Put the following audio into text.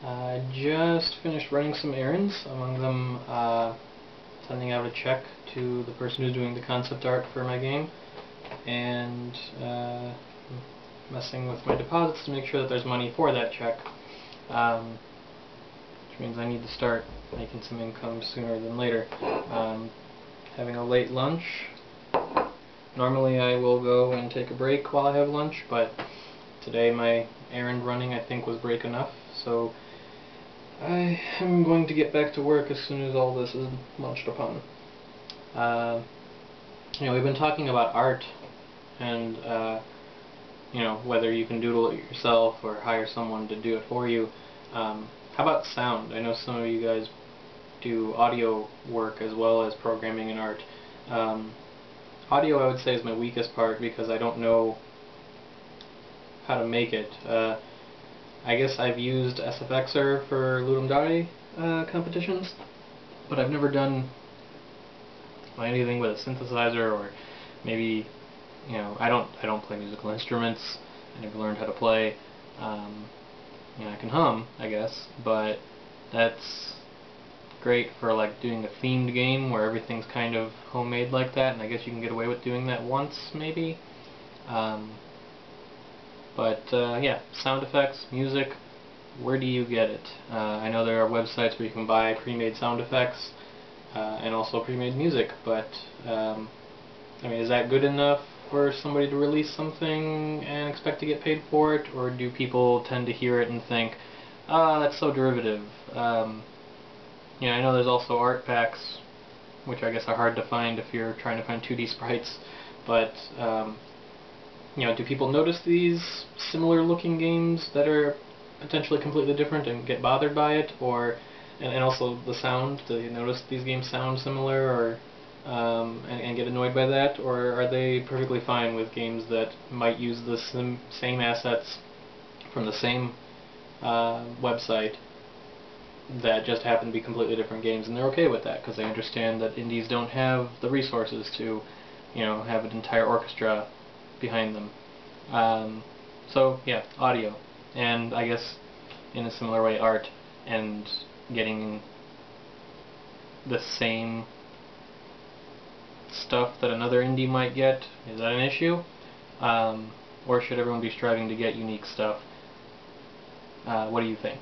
I just finished running some errands, among them sending out a check to the person who's doing the concept art for my game, and messing with my deposits to make sure that there's money for that check, which means I need to start making some income sooner than later. Having a late lunch. Normally I will go and take a break while I have lunch, but today my errand running I think was break enough, so I am going to get back to work as soon as all this is munched upon. We've been talking about art and whether you can doodle it yourself or hire someone to do it for you. How about sound? I know some of you guys do audio work as well as programming and art. Audio I would say is my weakest part because I don't know how to make it. I guess I've used SFXer for Ludum Dare competitions, but I've never done anything with a synthesizer, or maybe I don't play musical instruments. I never learned how to play. I can hum, I guess, but that's great for like doing a themed game where everything's kind of homemade like that, and I guess you can get away with doing that once maybe. Yeah, sound effects, music, where do you get it? I know there are websites where you can buy pre-made sound effects and also pre-made music, but is that good enough for somebody to release something and expect to get paid for it, or do people tend to hear it and think, that's so derivative? I know there's also art packs, which I guess are hard to find if you're trying to find 2D sprites, but do people notice these similar looking games that are potentially completely different and get bothered by it, or and also the sound? Do they notice these games sound similar, or and get annoyed by that, or are they perfectly fine with games that might use the same assets from the same website that just happen to be completely different games, and they're okay with that because they understand that indies don't have the resources to have an entire orchestra behind them. So yeah, audio, and I guess in a similar way art, and getting the same stuff that another indie might get, is that an issue? Or should everyone be striving to get unique stuff? What do you think?